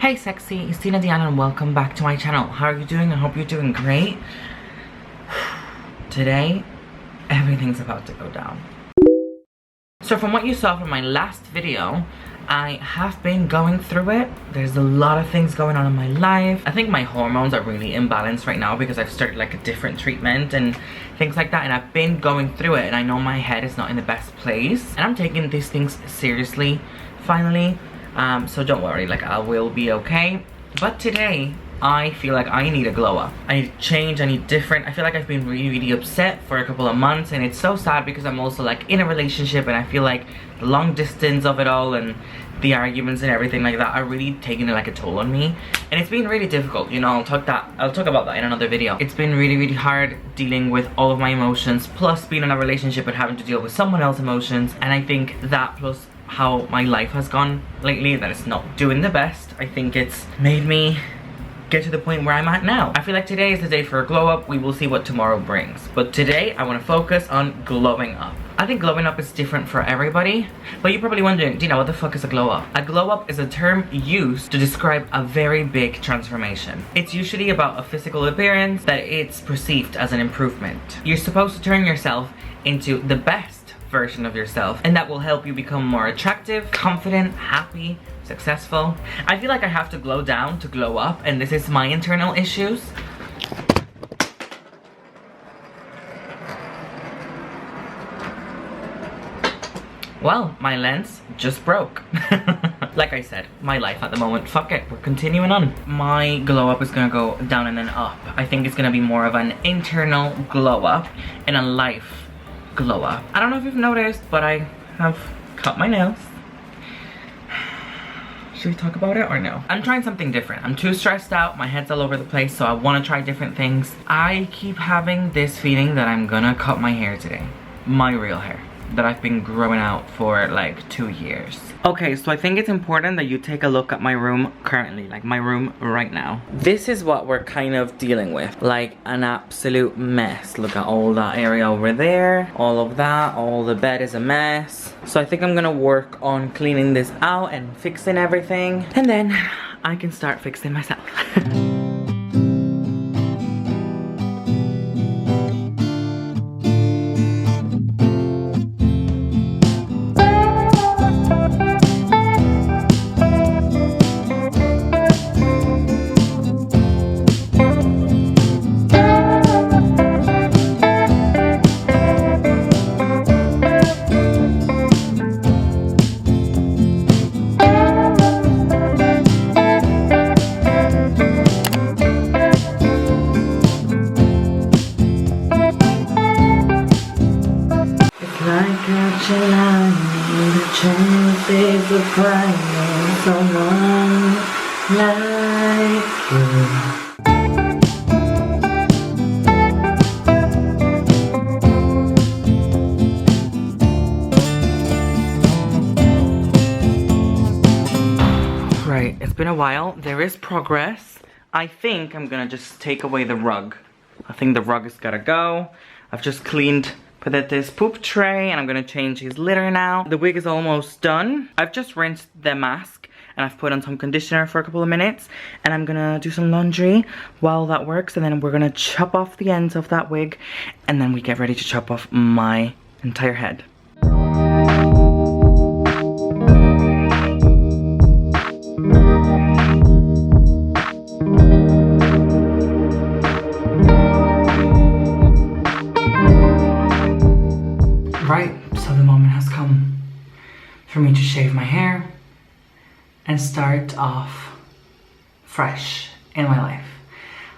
Hey sexy, it's Tina Diana and welcome back to my channel. How are you doing? I hope you're doing great. Today, everything's about to go down. So from what you saw from my last video, I have been going through it. There's a lot of things going on in my life. I think my hormones are really imbalanced right now because I've started like a different treatment and things like that, and I've been going through it and I know my head is not in the best place. And I'm taking these things seriously, finally. So don't worry, like I will be okay. But today, I feel like I need a glow up. I need change, I need different. I feel like I've been really upset for a couple of months, and it's so sad because I'm also like in a relationship, and I feel like the long distance of it all and the arguments and everything like that are really taking like a toll on me. And it's been really difficult, you know. I'll talk about that in another video. It's been really hard dealing with all of my emotions, plus being in a relationship and having to deal with someone else's emotions. And I think that plus how my life has gone lately, that it's not doing the best. I think it's made me get to the point where I'm at now. I feel like today is the day for a glow up. We will see what tomorrow brings. But today I want to focus on glowing up. I think glowing up is different for everybody, but you're probably wondering, Dina, what the fuck is a glow up? A glow up is a term used to describe a very big transformation. It's usually about a physical appearance that it's perceived as an improvement. You're supposed to turn yourself into the best version of yourself, and that will help you become more attractive, confident, happy, successful. I feel like I have to glow down to glow up, and this is my internal issues. Well, my lens just broke. Like I said, my life at the moment, fuck it, we're continuing on. My glow up is gonna go down and then up. I think it's gonna be more of an internal glow up and a life glow up. I don't know if you've noticed, but I have cut my nails. Should we talk about it or no? I'm trying something different. I'm too stressed out, my head's all over the place, so I want to try different things. I keep having this feeling that I'm gonna cut my hair today. My real hair that I've been growing out for like 2 years. Okay, so I think it's important that you take a look at my room currently, like my room right now. This is what we're kind of dealing with, like an absolute mess. Look at all that area over there, all of that, all the bed is a mess. So I think I'm gonna work on cleaning this out and fixing everything, and then I can start fixing myself. Someone like you. Right, it's been a while. There is progress. I think I'm gonna just take away the rug. I think the rug has gotta go. I've just cleaned this poop tray and I'm gonna change his litter now. The wig is almost done. I've just rinsed the mask and I've put on some conditioner for a couple of minutes, and I'm gonna do some laundry while that works, and then we're gonna chop off the ends of that wig, and then we get ready to chop off my entire head. Right, so the moment has come for me to shave my hair and start off fresh in my life.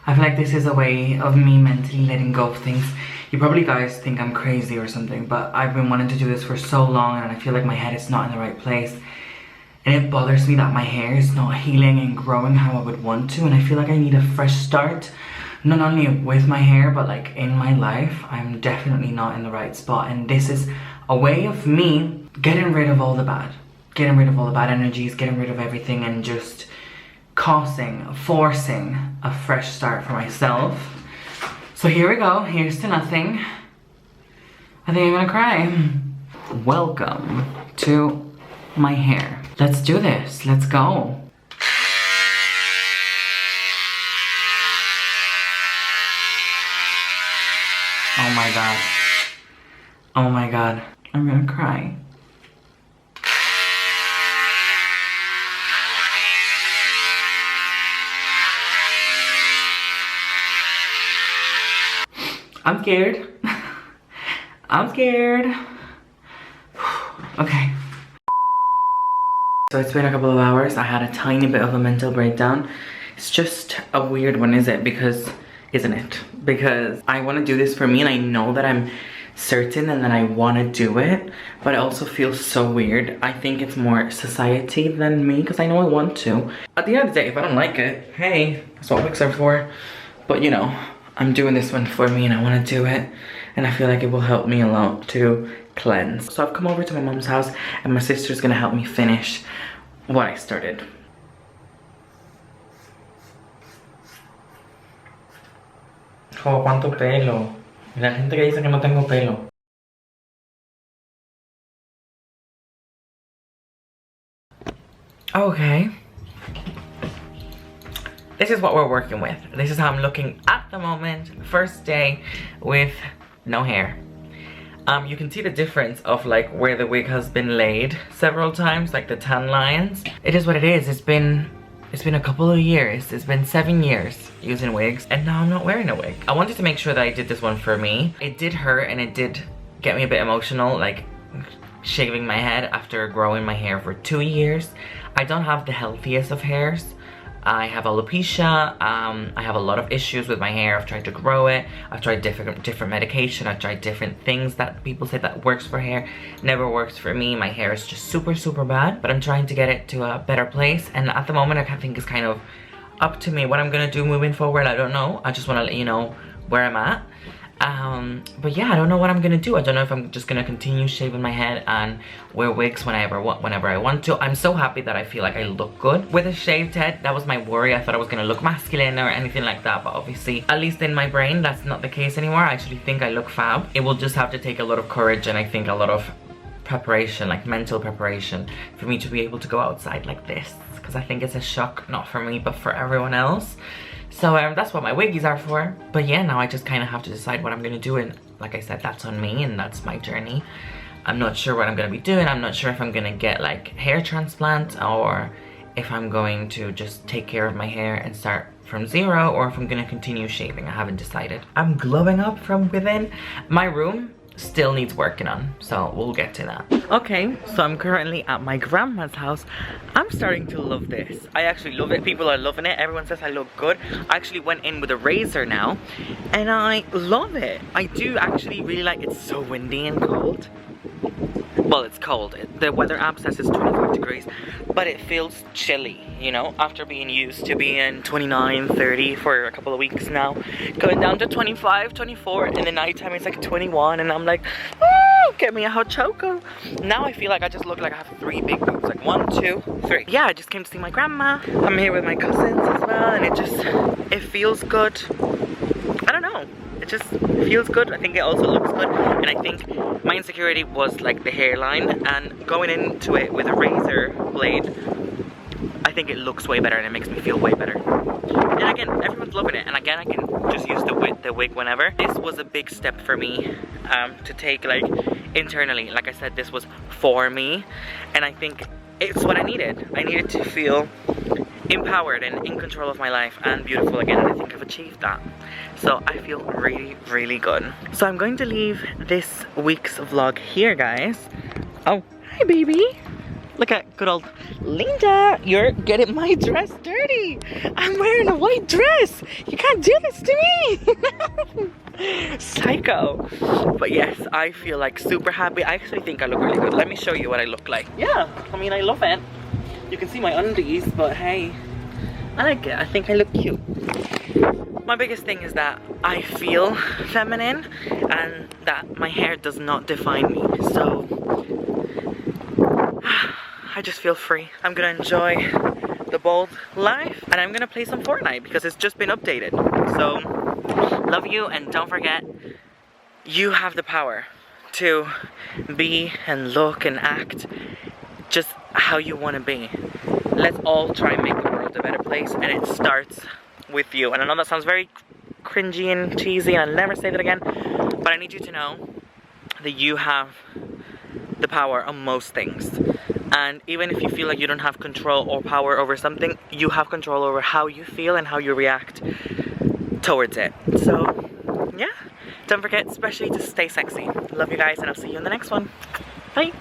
I feel like this is a way of me mentally letting go of things. You probably guys think I'm crazy or something, but I've been wanting to do this for so long, and I feel like my head is not in the right place. And it bothers me that my hair is not healing and growing how I would want to, and I feel like I need a fresh start. Not only with my hair, but like in my life. I'm definitely not in the right spot, and this is a way of me getting rid of all the bad. Getting rid of all the bad energies, getting rid of everything, and just forcing a fresh start for myself. So here we go, here's to nothing. I think I'm gonna cry. Welcome to my hair. Let's do this, let's go. my god. Oh my god. I'm gonna cry. I'm scared. I'm scared. Okay. So it's been a couple of hours. I had a tiny bit of a mental breakdown. It's just a weird one, isn't it? Because I want to do this for me, and I know that I'm certain and that I want to do it, but it also feels so weird. I think it's more society than me, because I know I want to. At the end of the day, if I don't like it, hey, that's what wigs are for. But you know, I'm doing this one for me and I want to do it, and I feel like it will help me a lot to cleanse. So I've come over to my mom's house and my sister's gonna help me finish what I started. Oh, cuánto pelo. La gente que dice que no tengo pelo. Okay. This is what we're working with. This is how I'm looking at the moment. First day with no hair. You can see the difference of like where the wig has been laid several times, like the tan lines. It is what it is. It's been a couple of years. It's been 7 years using wigs, and now I'm not wearing a wig. I wanted to make sure that I did this one for me. It did hurt and it did get me a bit emotional, like shaving my head after growing my hair for 2 years. I don't have the healthiest of hairs. I have alopecia. I have a lot of issues with my hair. I've tried to grow it. I've tried different medication. I've tried different things that people say that works for hair. Never works for me. My hair is just super bad. But I'm trying to get it to a better place. And at the moment, I think it's kind of up to me what I'm gonna do moving forward. I don't know. I just want to let you know where I'm at. But yeah, I don't know what I'm gonna do. I don't know if I'm just gonna continue shaving my head and wear wigs whenever I want to. I'm so happy that I feel like I look good with a shaved head. That was my worry. I thought I was gonna look masculine or anything like that, but obviously, at least in my brain, that's not the case anymore. I actually think I look fab. It will just have to take a lot of courage and I think a lot of preparation, like mental preparation, for me to be able to go outside like this, because I think it's a shock, not for me, but for everyone else. So that's what my wiggies are for. But yeah, now I just kind of have to decide what I'm gonna do, and like I said, that's on me and that's my journey. I'm not sure what I'm gonna be doing. I'm not sure if I'm gonna get like hair transplant or if I'm going to just take care of my hair and start from zero, or if I'm gonna continue shaving. I haven't decided. I'm glowing up from within. My room still needs working on, so we'll get to that. Okay, so I'm currently at my grandma's house. I'm starting to love this. I actually love it. People are loving it. Everyone says I look good. I actually went in with a razor now and I love it. I do actually really like it. It's so windy and cold. Well, it's cold. The weather app says it's 25 degrees, but it feels chilly, you know, after being used to being 29, 30 for a couple of weeks now. Going down to 25, 24, in the nighttime it's like 21, and I'm like, oh, get me a hot choco. Now I feel like I just look like I have 3 big boobs, like 1, 2, 3. Yeah, I just came to see my grandma. I'm here with my cousins as well, and it feels good. I don't know. It just feels good. I think it also looks good, and I think my insecurity was like the hairline, and going into it with a razor blade, I think it looks way better and it makes me feel way better. And again, everyone's loving it, and again, I can just use the wig whenever. This was a big step for me to take, like, internally. Like I said, this was for me, and I think it's what I needed. I needed to feel empowered and in control of my life and beautiful again, and I think I've achieved that. So I feel really good. So I'm going to leave this week's vlog here, guys. Oh, hi baby. Look at good old Linda. You're getting my dress dirty. I'm wearing a white dress. You can't do this to me. Psycho. But yes, I feel like super happy. I actually think I look really good. Let me show you what I look like. Yeah, I mean, I love it. You can see my undies, but hey, I like it. I think I look cute. My biggest thing is that I feel feminine and that my hair does not define me. So I just feel free. I'm gonna enjoy the bald life, and I'm gonna play some Fortnite because it's just been updated. So love you, and don't forget, you have the power to be and look and act just how you want to be. Let's all try and make the world a better place, and it starts with you. And I know that sounds very cringy and cheesy, and I'll never say that again. But I need you to know that you have the power on most things. And even if you feel like you don't have control or power over something, you have control over how you feel and how you react towards it. So, yeah. Don't forget, especially to stay sexy. Love you guys, and I'll see you in the next one. Bye.